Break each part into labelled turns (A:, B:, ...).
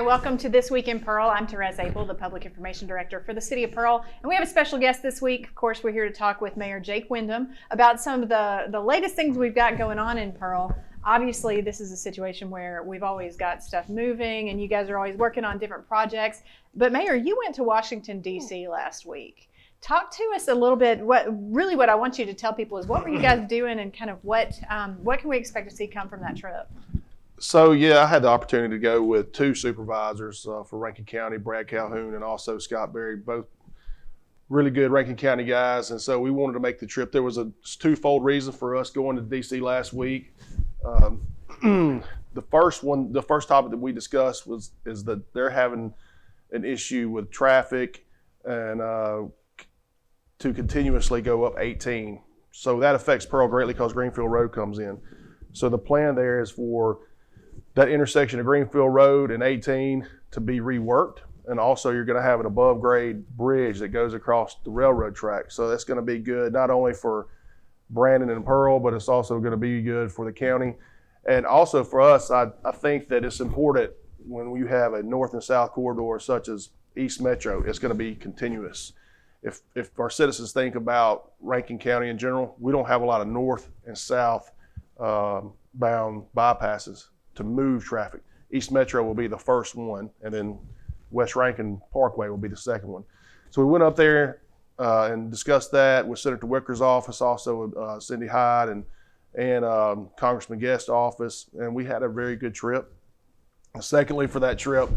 A: welcome to This Week in Pearl. I'm Therese Apel, the Public Information Director for the City of Pearl, and we have a special guest this week. Of course, we're here to talk with Mayor Jake Windham about some of the latest things we've got going on in Pearl. Obviously, this is a situation where we've always got stuff moving, and you guys are always working on different projects. But Mayor, you went to Washington, D.C. last week. Talk to us a little bit. What I want you to tell people is what were you guys doing, and kind of what can we expect to see come from that trip?
B: So yeah, I had the opportunity to go with two supervisors for Rankin County, Brad Calhoun and also Scott Berry, both really good Rankin County guys. And so we wanted to make the trip. There was a twofold reason for us going to DC last week. The first topic that we discussed is that they're having an issue with traffic and to continuously go up 18. So that affects Pearl greatly because Greenfield Road comes in. So the plan there is for that intersection of Greenfield Road and 18 to be reworked. And also you're going to have an above grade bridge that goes across the railroad track. So that's going to be good not only for Brandon and Pearl, but it's also going to be good for the county. And also for us, I think that it's important when you have a north and south corridor such as East Metro, it's going to be continuous. If our citizens think about Rankin County in general, we don't have a lot of north and south bound bypasses to move traffic. East Metro will be the first one, and then West Rankin Parkway will be the second one. So we went up there and discussed that with Senator Wicker's office, also Cindy Hyde and Congressman Guest's office, and we had a very good trip. And secondly, for that trip,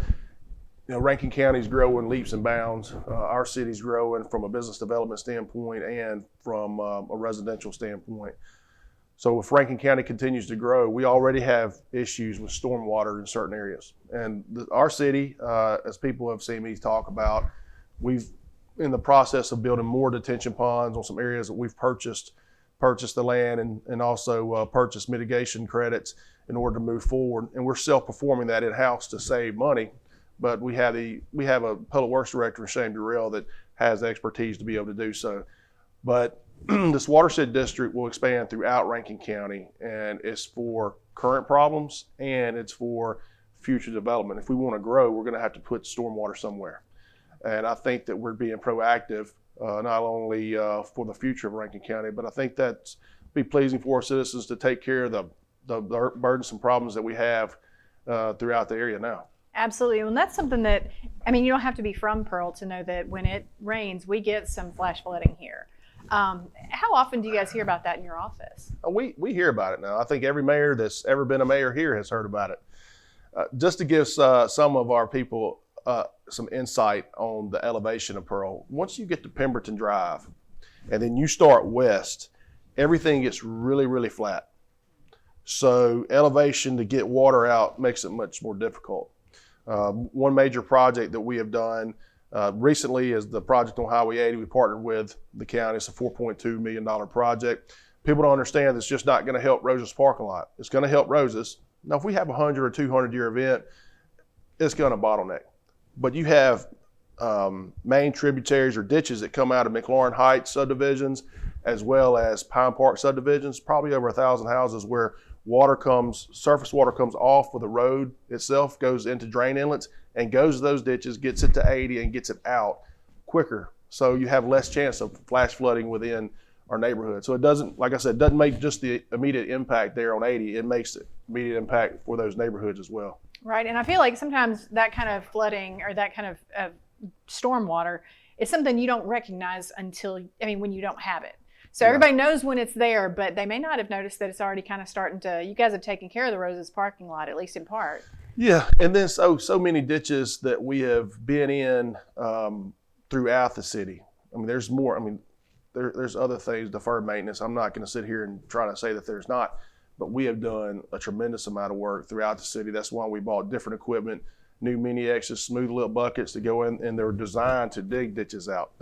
B: Rankin County's growing leaps and bounds. Our city's growing from a business development standpoint and from a residential standpoint. So if Rankin County continues to grow, we already have issues with stormwater in certain areas. And our city, as people have seen me talk about, we've in the process of building more detention ponds on some areas that we've purchased the land and also purchased mitigation credits in order to move forward. And we're self-performing that in-house to save money. But we have a public works director, Shane Burrell, that has the expertise to be able to do so. But this watershed district will expand throughout Rankin County, and it's for current problems and it's for future development. If we want to grow, we're going to have to put stormwater somewhere. And I think that we're being proactive, not only for the future of Rankin County, but I think that's be pleasing for our citizens to take care of the burdensome problems that we have throughout the area now.
A: Absolutely, and that's something that, you don't have to be from Pearl to know that when it rains, we get some flash flooding here. How often do you guys hear about that in your office?
B: We hear about it now. I think every mayor that's ever been a mayor here has heard about it. Just to give some of our people some insight on the elevation of Pearl, once you get to Pemberton Drive and then you start west, everything gets really, really flat. So elevation to get water out makes it much more difficult. One major project that we have done recently is the project on Highway 80. We partnered with the county. It's a $4.2 million project. People don't understand it's just not going to help Rose's parking lot. It's going to help Rose's. Now, if we have a 100 or 200 year event, it's going to bottleneck. But you have main tributaries or ditches that come out of McLaurin Heights subdivisions, as well as Pine Park subdivisions, probably over 1,000 houses where surface water comes off of the road itself, goes into drain inlets and goes to those ditches, gets it to 80 and gets it out quicker. So you have less chance of flash flooding within our neighborhood. So it doesn't, like I said, doesn't make just the immediate impact there on 80, it makes the immediate impact for those neighborhoods as well.
A: Right, and I feel like sometimes that kind of flooding or that kind of storm water is something you don't recognize until, when you don't have it. So everybody knows when it's there, but they may not have noticed that it's already kind of starting to, you guys have taken care of the Roses parking lot, at least in part. Yeah,
B: and then so many ditches that we have been in throughout the city. There's more, there's other things, deferred maintenance. I'm not going to sit here and try to say that there's not, but we have done a tremendous amount of work throughout the city. That's why we bought different equipment, new mini X's, smooth little buckets to go in, and they're designed to dig ditches out.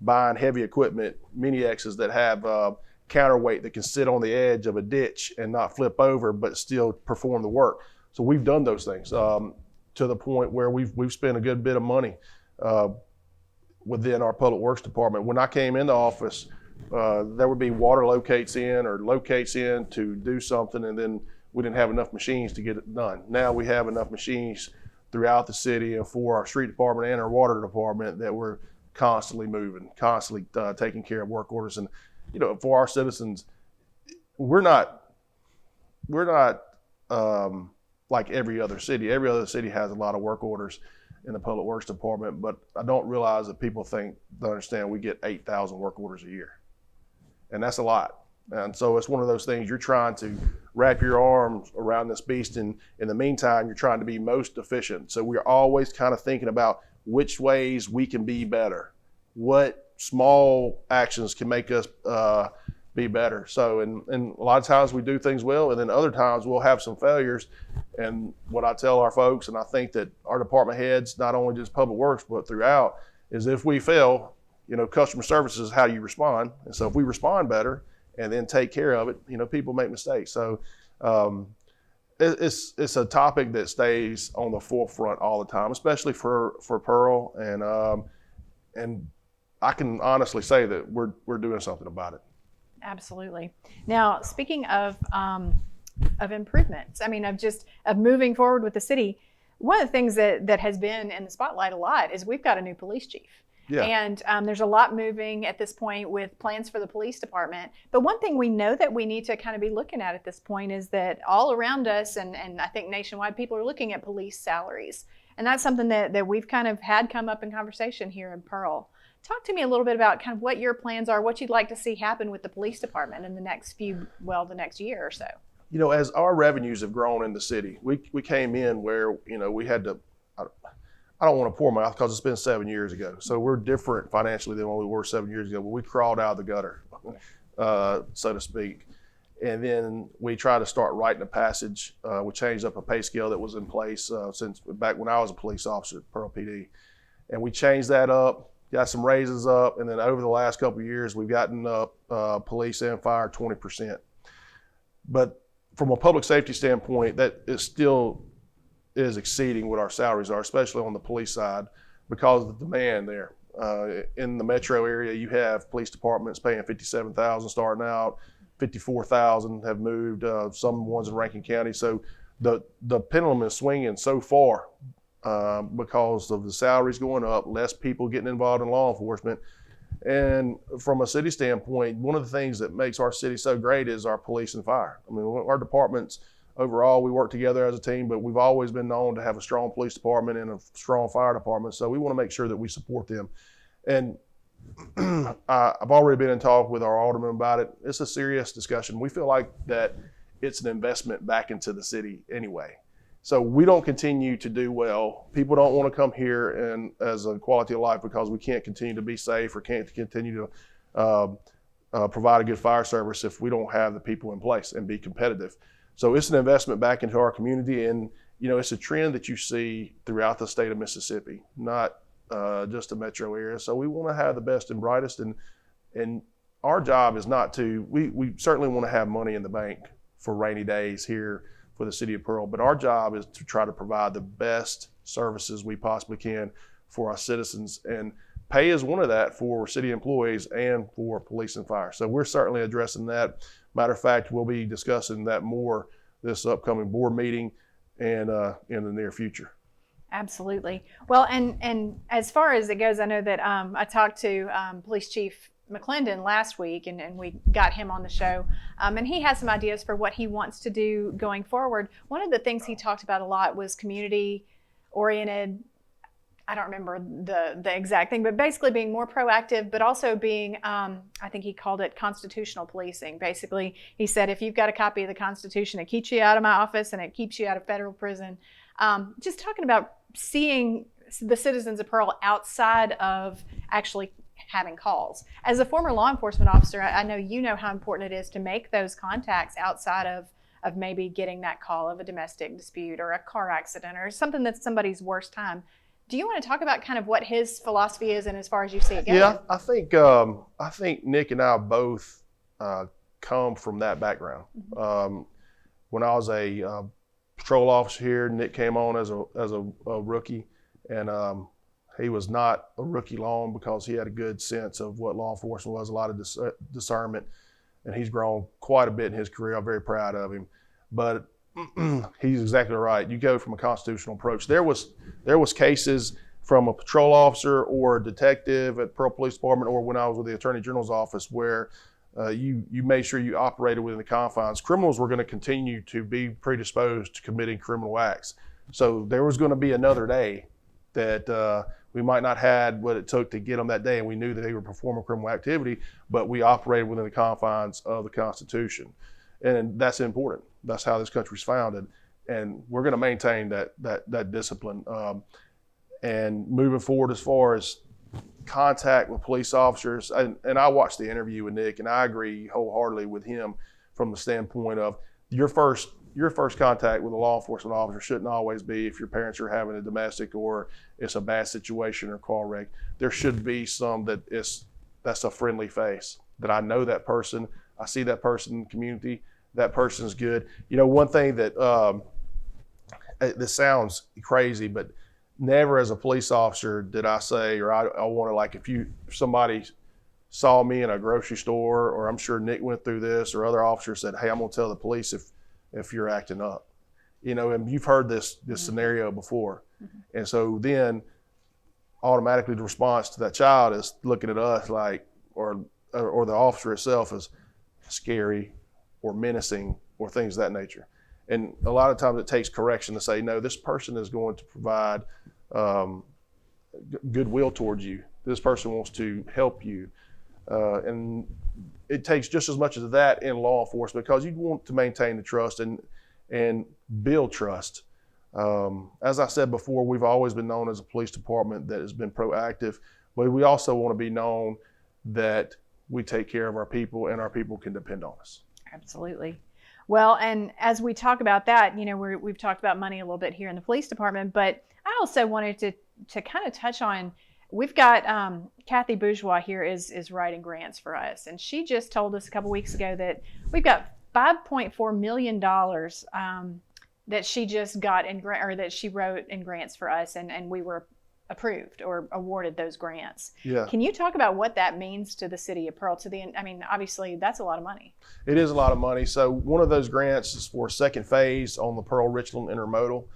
B: Buying heavy equipment, mini X's that have counterweight that can sit on the edge of a ditch and not flip over, but still perform the work. So we've done those things to the point where we've spent a good bit of money within our public works department. When I came into office, there would be water locates in to do something, and then we didn't have enough machines to get it done. Now we have enough machines throughout the city, and for our street department and our water department, that we're constantly moving, constantly taking care of work orders. And for our citizens, we're not like every other city. Every other city has a lot of work orders in the public works department, but I don't realize that people don't understand we get 8,000 work orders a year, and that's a lot. And so it's one of those things, you're trying to wrap your arms around this beast, and in the meantime, you're trying to be most efficient. So we're always kind of thinking about which ways we can be better, what small actions can make us be better. So, and a lot of times we do things well, and then other times we'll have some failures. And what I tell our folks, and I think that our department heads, not only just public works, but throughout, is if we fail, customer service is how you respond. And so if we respond better and then take care of it, people make mistakes. So it's a topic that stays on the forefront all the time, especially for Pearl. And I can honestly say that we're doing something about it.
A: Absolutely. Now, speaking of improvements, of moving forward with the city, one of the things that has been in the spotlight a lot is we've got a new police chief. Yeah. And there's a lot moving at this point with plans for the police department. But one thing we know that we need to kind of be looking at this point is that all around us, and I think nationwide, people are looking at police salaries. And that's something that we've kind of had come up in conversation here in Pearl. Talk to me a little bit about kind of what your plans are, what you'd like to see happen with the police department in the next year or so.
B: As our revenues have grown in the city, we came in where, we had to, I don't want to pour my mouth because it's been 7 years ago. So we're different financially than when we were 7 years ago, but we crawled out of the gutter, so to speak. And then we tried to start writing a passage. We changed up a pay scale that was in place since back when I was a police officer at Pearl PD. And we changed that up, got some raises up, and then over the last couple of years, we've gotten up police and fire 20%. But from a public safety standpoint, that is still is exceeding what our salaries are, especially on the police side, because of the demand there. In the metro area, you have police departments paying $57,000 starting out, $54,000 have moved, some ones in Rankin County. So the pendulum is swinging so far because of the salaries going up, less people getting involved in law enforcement. And from a city standpoint, one of the things that makes our city so great is our police and fire. Our departments, overall, we work together as a team, but we've always been known to have a strong police department and a strong fire department. So we want to make sure that we support them. And I've already been in talk with our alderman about it. It's a serious discussion. We feel like that it's an investment back into the city anyway. So we don't continue to do well. People don't want to come here and as a quality of life because we can't continue to be safe or can't continue to provide a good fire service if we don't have the people in place and be competitive. So it's an investment back into our community, and it's a trend that you see throughout the state of Mississippi, not just the metro area. So we want to have the best and brightest, and our job is not to. We certainly want to have money in the bank for rainy days here for the city of Pearl, but our job is to try to provide the best services we possibly can for our citizens, and pay is one of that for city employees and for police and fire. So we're certainly addressing that. Matter of fact, we'll be discussing that more this upcoming board meeting and in the near future.
A: Absolutely. Well, and as far as it goes, I know that I talked to Police Chief McClendon last week, and we got him on the show, and he has some ideas for what he wants to do going forward. One of the things he talked about a lot was community-oriented. I don't remember the exact thing, but basically being more proactive, but also being, I think he called it constitutional policing. Basically, he said, if you've got a copy of the Constitution, it keeps you out of my office and it keeps you out of federal prison. Just talking about seeing the citizens of Pearl outside of actually having calls. As a former law enforcement officer, I know you know how important it is to make those contacts outside of maybe getting that call of a domestic dispute or a car accident or something that's somebody's worst time. Do you want to talk about kind of what his philosophy is and as far as you see it going?
B: Yeah, I think Nick and I both come from that background. Mm-hmm. When I was a patrol officer here, Nick came on as a rookie, and he was not a rookie long because he had a good sense of what law enforcement was, a lot of discernment, and he's grown quite a bit in his career. I'm very proud of him. But he's exactly right. You go from a constitutional approach. There was cases from a patrol officer or a detective at Pearl Police Department, or when I was with the Attorney General's office, where you made sure you operated within the confines. Criminals were going to continue to be predisposed to committing criminal acts. So there was going to be another day that we might not had what it took to get them that day, and we knew that they were performing criminal activity, but we operated within the confines of the Constitution. And that's important. That's how this country's founded. And we're going to maintain that discipline. And moving forward, as far as contact with police officers, and I watched the interview with Nick, and I agree wholeheartedly with him from the standpoint of your first contact with a law enforcement officer shouldn't always be if your parents are having a domestic or it's a bad situation or car wreck. There should be some that's a friendly face, that I know that person, I see that person in the community, that person's good. You know, one thing that this sounds crazy, but never as a police officer did I say, or I want to, like, if somebody saw me in a grocery store, or I'm sure Nick went through this, or other officers said, hey, I'm going to tell the police if you're acting up. You know, and you've heard this scenario before. And so then automatically the response to that child is looking at us like, or the officer itself as scary or menacing or things of that nature. And a lot of times it takes correction to say, no, this person is going to provide goodwill towards you. This person wants to help you. And it takes just as much as that in law enforcement, because you want to maintain the trust and build trust. As I said before, we've always been known as a police department that has been proactive, but we also want to be known that we take care of our people and our people can depend on us.
A: Absolutely. Well, and as we talk about that, you know, we've talked about money a little bit here in the police department, but I also wanted to kind of touch on, we've got Kathy Bourgeois here is writing grants for us, and she just told us a couple weeks ago that we've got $5.4 million that she just got that she wrote in grants for us, and we were approved or awarded those grants.
B: Yeah.
A: Can you talk about what that means to the city of Pearl? I mean, obviously that's a lot of money.
B: It is a lot of money. So one of those grants is for second phase on the Pearl Richland intermodal.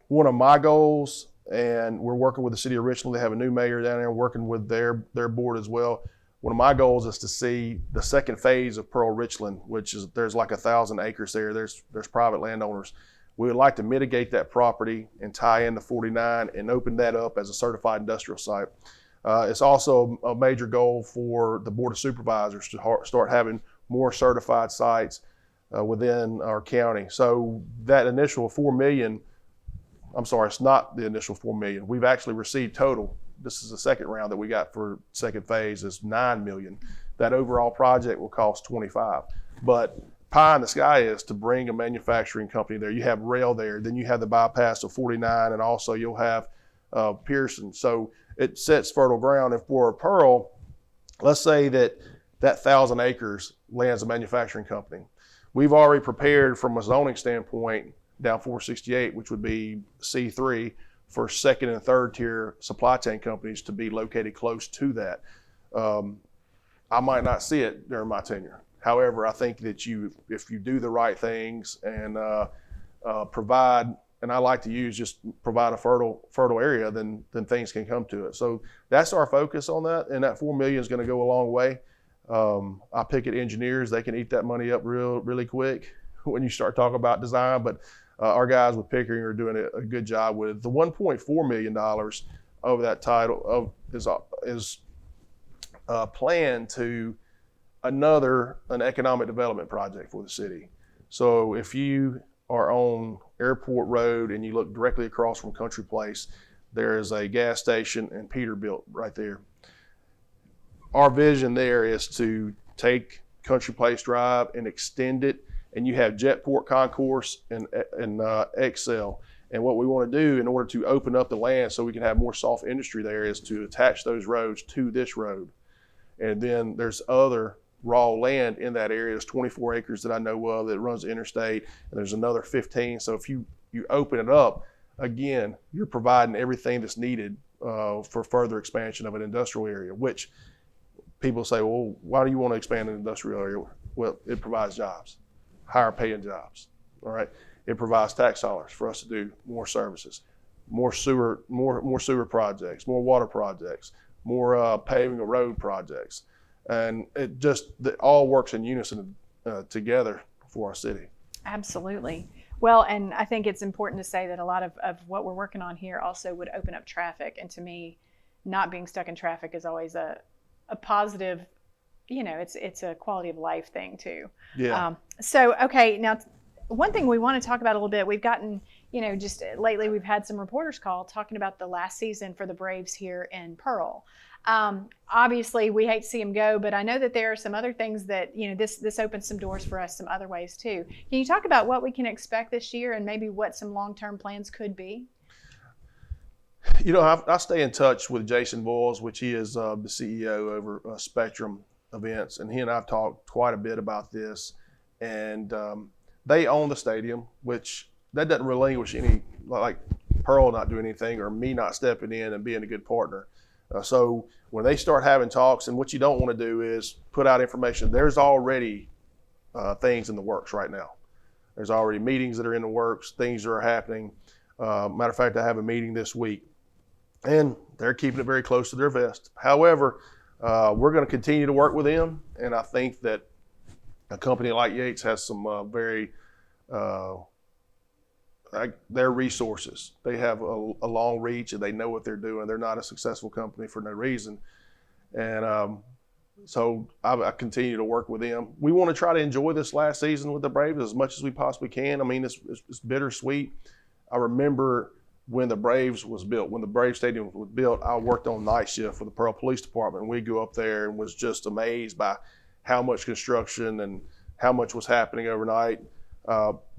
B: One of my goals, and we're working with the city of Richland, they have a new mayor down there, working with their board as well. One of my goals is to see the second phase of Pearl Richland, which is, there's like 1,000 acres there. There's private landowners. We would like to mitigate that property and tie in the 49 and open that up as a certified industrial site. It's also a major goal for the Board of Supervisors to start having more certified sites within our county. So that initial $4 million, I'm sorry, it's not the initial $4 million. We've actually received total. This is the second round that we got for second phase is $9 million. That overall project will cost $25. But pie in the sky is to bring a manufacturing company there. You have rail there, then you have the bypass of 49, and also you'll have Pearson. So it sets fertile ground. And for Pearl, let's say that 1,000 acres lands a manufacturing company. We've already prepared from a zoning standpoint down 468, which would be C3, for second and third tier supply chain companies to be located close to that. I might not see it during my tenure. However, I think that if you do the right things and provide, and I like to provide a fertile area, then things can come to it. So that's our focus on that, and that $4 million is going to go a long way. I pick at engineers; they can eat that money up really quick when you start talking about design. But our guys with Pickering are doing a good job with it. The $1.4 million over that title is planned to an economic development project for the city. So if you are on Airport Road and you look directly across from Country Place, there is a gas station and Peterbilt right there. Our vision there is to take Country Place Drive and extend it, and you have Jetport Concourse and Excel. And what we want to do in order to open up the land so we can have more soft industry there is to attach those roads to this road. And then there's other raw land in that area. There's 24 acres that I know of that runs the interstate, and there's another 15. So if you open it up, again, you're providing everything that's needed for further expansion of an industrial area, which people say, well, why do you want to expand an industrial area? Well, it provides jobs. higher paying jobs. All right. It provides tax dollars for us to do more services, more sewer projects, more water projects, more paving of road projects. And it all works in unison together for our city.
A: Absolutely. Well, and I think it's important to say that a lot of what we're working on here also would open up traffic. And to me, not being stuck in traffic is always a positive, it's a quality of life thing too.
B: Yeah.
A: Okay, now one thing we want to talk about a little bit, we've gotten, just lately we've had some reporters call talking about the last season for the Braves here in Pearl. Obviously, we hate to see them go, but I know that there are some other things that, this opens some doors for us some other ways too. Can you talk about what we can expect this year and maybe what some long-term plans could be?
B: I stay in touch with Jason Boyles, which he is the CEO over Spectrum Events, and he and I have talked quite a bit about this. And they own the stadium, which that doesn't relinquish any, like Pearl not doing anything or me not stepping in and being a good partner. So when they start having talks, and what you don't want to do is put out information. There's already things in the works right now. There's already meetings that are in the works. Things are happening. Matter of fact, I have a meeting this week, and they're keeping it very close to their vest. However, we're going to continue to work with them, and I think that a company like Yates has some their resources. They have a long reach, and they know what they're doing. They're not a successful company for no reason. And so I continue to work with them. We want to try to enjoy this last season with the Braves as much as we possibly can. I mean, it's bittersweet. I remember when the Braves was built, when the Braves Stadium was built, I worked on night shift for the Pearl Police Department. And we'd go up there and was just amazed by how much construction and how much was happening overnight.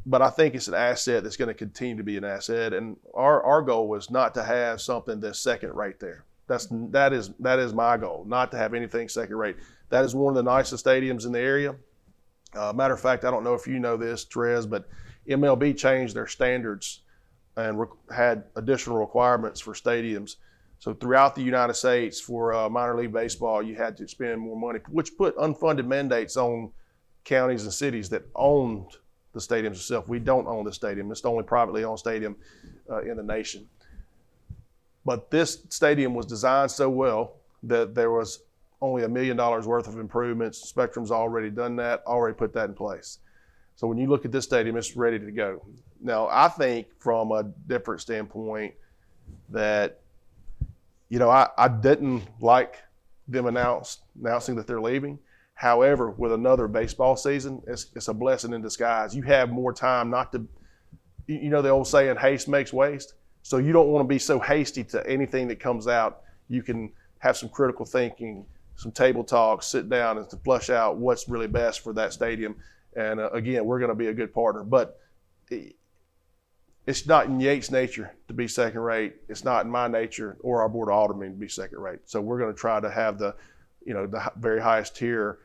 B: But I think it's an asset that's going to continue to be an asset. And our goal was not to have something that's second rate there. That is my goal, not to have anything second rate. That is one of the nicest stadiums in the area. Matter of fact, I don't know if you know this, Therese, but MLB changed their standards and had additional requirements for stadiums. So throughout the United States for minor league baseball, you had to spend more money, which put unfunded mandates on counties and cities that owned the stadiums itself. We don't own the stadium. It's the only privately owned stadium in the nation. But this stadium was designed so well that there was only $1 million worth of improvements. Spectrum's already done that, already put that in place. So when you look at this stadium, it's ready to go. Now, I think from a different standpoint that, I didn't like them announcing that they're leaving. However, with another baseball season, it's a blessing in disguise. You have more time not to, the old saying, haste makes waste. So you don't want to be so hasty to anything that comes out. You can have some critical thinking, some table talks, sit down and to flush out what's really best for that stadium. And again, we're going to be a good partner. But it's not in Yates' nature to be second rate. It's not in my nature or our board of aldermen to be second rate. So we're going to try to have the very highest tier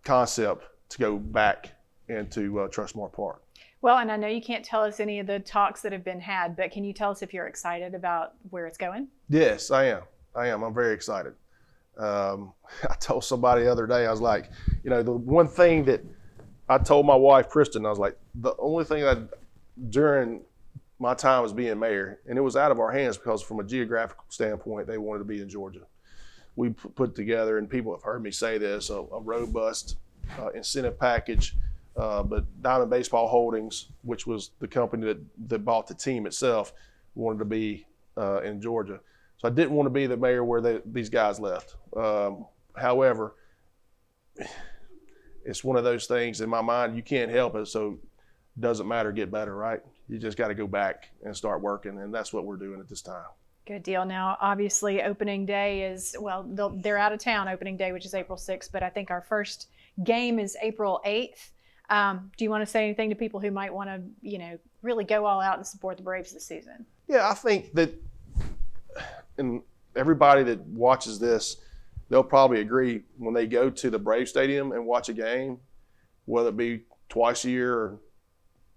B: concept to go back into Trustmark Park.
A: Well, and I know you can't tell us any of the talks that have been had, but can you tell us if you're excited about where it's going?
B: Yes, I am. I'm very excited. I told somebody the other day, I was like, the one thing that I told my wife, Kristen, I was like, the only thing that during my time as being mayor, and it was out of our hands because from a geographical standpoint, they wanted to be in Georgia. We put together, and people have heard me say this, a robust incentive package. But Diamond Baseball Holdings, which was the company that bought the team itself, wanted to be in Georgia. So I didn't want to be the mayor where these guys left. However, it's one of those things in my mind, you can't help it, so it doesn't matter, get better, right? You just got to go back and start working, and that's what we're doing at this time.
A: Good deal. Now, obviously, opening day is, they're out of town opening day, which is April 6th, but I think our first game is April 8th. Do you want to say anything to people who might want to, really go all out and support the Braves this season?
B: Yeah, I think that, and everybody that watches this, they'll probably agree when they go to the Braves Stadium and watch a game, whether it be twice a year or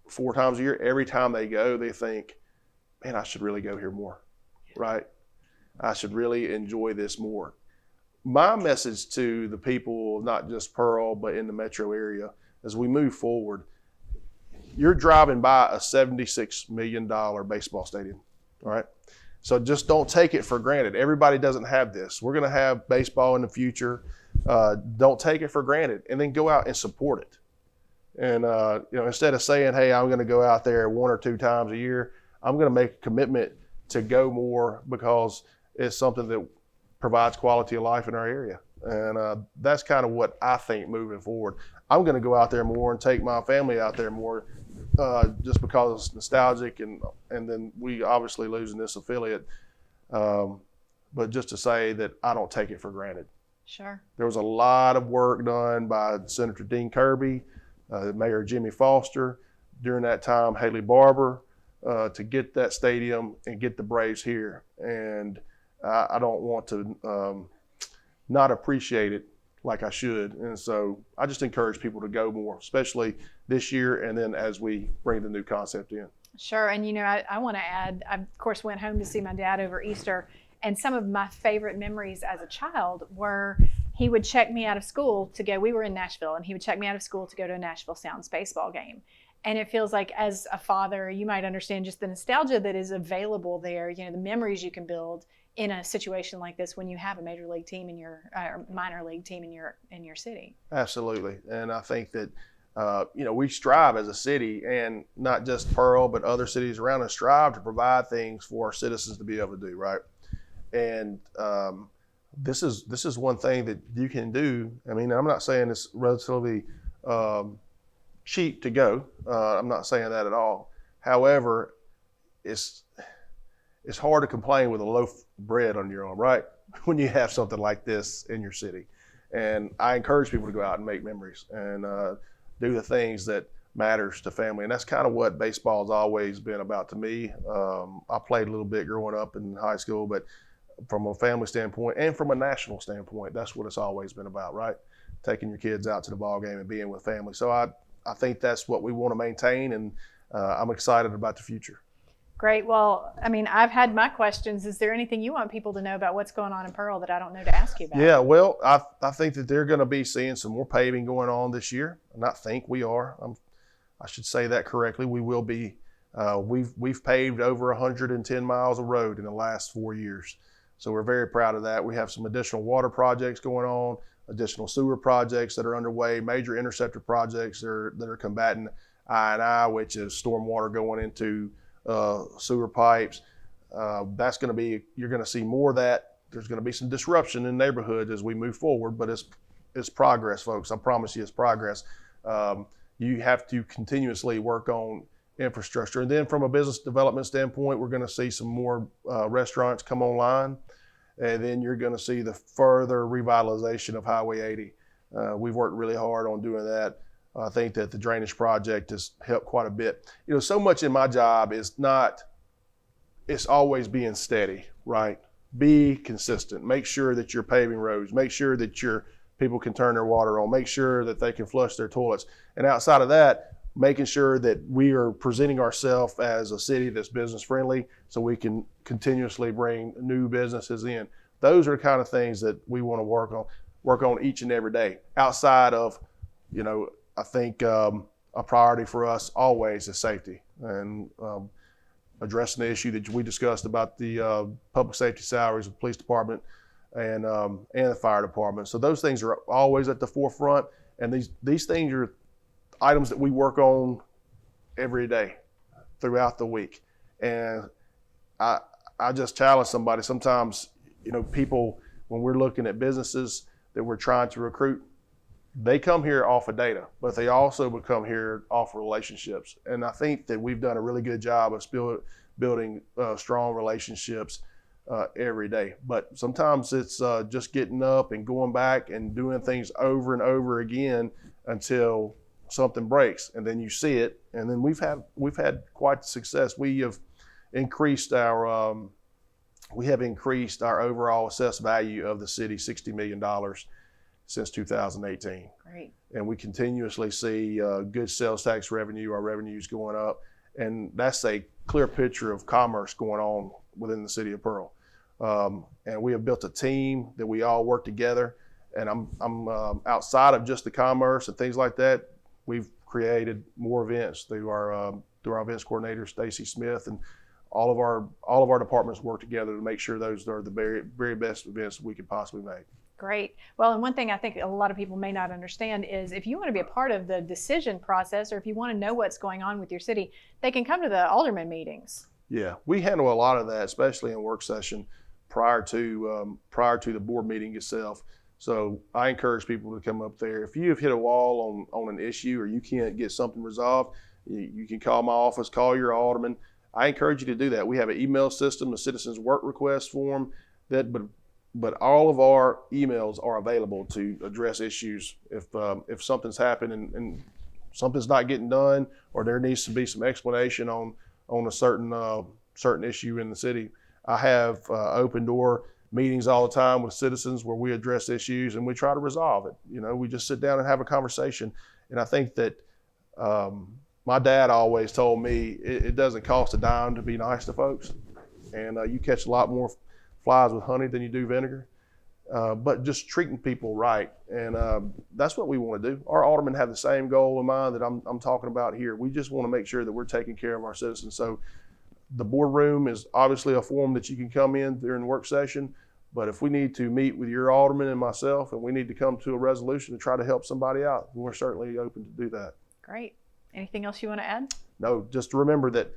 B: 4 times a year, every time they go, they think, man, I should really go here more, right? I should really enjoy this more. My message to the people, not just Pearl, but in the metro area, as we move forward, you're driving by a $76 million baseball stadium, all right? So just don't take it for granted. Everybody doesn't have this. We're going to have baseball in the future. Don't take it for granted, and then go out and support it. And instead of saying, hey, I'm going to go out there 1 or 2 times a year, I'm going to make a commitment to go more because it's something that provides quality of life in our area. And that's kind of what I think moving forward. I'm going to go out there more and take my family out there more just because it's nostalgic, and then we obviously losing this affiliate. But just to say that I don't take it for granted.
A: Sure.
B: There was a lot of work done by Senator Dean Kirby, Mayor Jimmy Foster, during that time, Haley Barber, to get that stadium and get the Braves here. And I don't want to not appreciate it like I should. And so I just encourage people to go more, especially this year, and then as we bring the new concept in.
A: Sure. And, I want to add, I, of course, went home to see my dad over Easter. And some of my favorite memories as a child were he would check me out of school to go. We were in Nashville, and he would check me out of school to go to a Nashville Sounds baseball game. And it feels like, as a father, you might understand just the nostalgia that is available there, the memories you can build in a situation like this when you have a major league team in your minor league team in your city.
B: Absolutely. And I think that we strive as a city, and not just Pearl, but other cities around us, strive to provide things for our citizens to be able to do, right? And this is one thing that you can do. I mean, I'm not saying it's relatively cheap to go. I'm not saying that at all. However, it's hard to complain with a loaf of bread on your own, right? When you have something like this in your city. And I encourage people to go out and make memories and do the things that matters to family. And that's kind of what baseball has always been about to me. I played a little bit growing up in high school, but from a family standpoint and from a national standpoint, that's what it's always been about, right? Taking your kids out to the ball game and being with family. So I think that's what we want to maintain, and I'm excited about the future.
A: Great. Well, I mean, I've had my questions. Is there anything you want people to know about what's going on in Pearl that I don't know to ask you about?
B: Yeah, well, I think that they're going to be seeing some more paving going on this year. And I think we are. I should say that correctly. We will be. We've paved over 110 miles of road in the last 4 years. So we're very proud of that. We have some additional water projects going on, additional sewer projects that are underway, major interceptor projects that are combating I&I, which is stormwater going into sewer pipes. That's going to be, you're going to see more of that. There's going to be some disruption in neighborhoods as we move forward, but it's progress, folks. I promise you it's progress. You have to continuously work on infrastructure. And then from a business development standpoint, we're going to see some more restaurants come online. And then you're going to see the further revitalization of Highway 80. We've worked really hard on doing that. I think that the drainage project has helped quite a bit. So much in my job is it's always being steady, right? Be consistent. Make sure that you're paving roads. Make sure that your people can turn their water on. Make sure that they can flush their toilets. And outside of that, making sure that we are presenting ourselves as a city that's business friendly so we can continuously bring new businesses in. Those are the kind of things that we want to work on each and every day. Outside of, I think a priority for us always is safety, and addressing the issue that we discussed about the public safety salaries of the police department and the fire department. So those things are always at the forefront, and these things are items that we work on every day throughout the week. And I just challenge somebody. Sometimes, people, when we're looking at businesses that we're trying to recruit, they come here off of data, but they also come here off of relationships. And I think that we've done a really good job of building strong relationships every day. But sometimes it's just getting up and going back and doing things over and over again until something breaks, and then you see it. And then we've had quite success. We have increased our overall assessed value of the city $60 million since 2018.
A: Great. And
B: we continuously see good sales tax revenue. Our revenue's going up, and that's a clear picture of commerce going on within the city of Pearl. And we have built a team that we all work together. And I'm outside of just the commerce and things like that. we've created more events through our events coordinator, Stacy Smith, and all of our departments work together to make sure those are the very, very best events we could possibly make.
A: Great. Well, and one thing I think a lot of people may not understand is if you want to be a part of the decision process, or if you want to know what's going on with your city, they can come to the alderman meetings.
B: Yeah, we handle a lot of that, especially in work session prior to the board meeting itself. So I encourage people to come up there. If you have hit a wall on an issue or you can't get something resolved, you can call my office, call your alderman. I encourage you to do that. We have an email system, a citizens work request form, but all of our emails are available to address issues. If something's happened and something's not getting done, or there needs to be some explanation on a certain issue in the city, I have open door meetings all the time with citizens where we address issues and we try to resolve it. We just sit down and have a conversation. And I think that my dad always told me it doesn't cost a dime to be nice to folks, and you catch a lot more flies with honey than you do vinegar. But just treating people right, and that's what we want to do. Our aldermen have the same goal in mind that I'm talking about here. We just want to make sure that we're taking care of our citizens. So the boardroom is obviously a forum that you can come in during the work session, but if we need to meet with your alderman and myself and we need to come to a resolution to try to help somebody out, we're certainly open to do that.
A: Great. Anything else you want to add?
B: No, just to remember that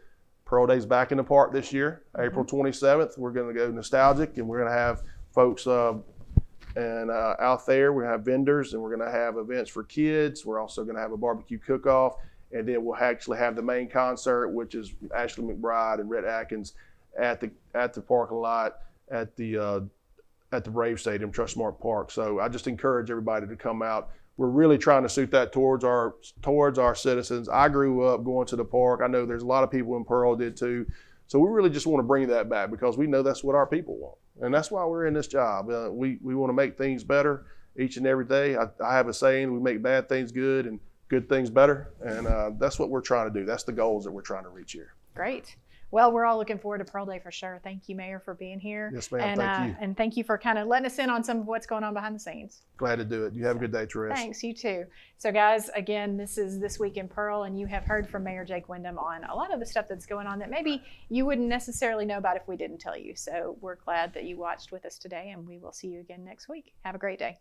B: Pearl Day's back in the park this year, April 27th. We're going to go nostalgic, and we're going to have folks out there. We're going to have vendors, and we're going to have events for kids. We're also going to have a barbecue cook-off, and then we'll actually have the main concert, which is Ashley McBride and Rhett Atkins at the parking lot at the Brave Stadium, Trustmark Park. So I just encourage everybody to come out. We're really trying to suit that towards our citizens. I grew up going to the park. I know there's a lot of people in Pearl did too. So we really just want to bring that back because we know that's what our people want. And that's why we're in this job. We want to make things better each and every day. I have a saying, we make bad things good and good things better. And that's what we're trying to do. That's the goals that we're trying to reach here.
A: Great. Well, we're all looking forward to Pearl Day for sure. Thank you, Mayor, for being here.
B: Yes, ma'am.
A: And,
B: thank you.
A: And thank you for kind of letting us in on some of what's going on behind the scenes.
B: Glad to do it. You have a good day, Therese.
A: Thanks, you too. So guys, again, this is This Week in Pearl, and you have heard from Mayor Jake Windham on a lot of the stuff that's going on that maybe you wouldn't necessarily know about if we didn't tell you. So we're glad that you watched with us today, and we will see you again next week. Have a great day.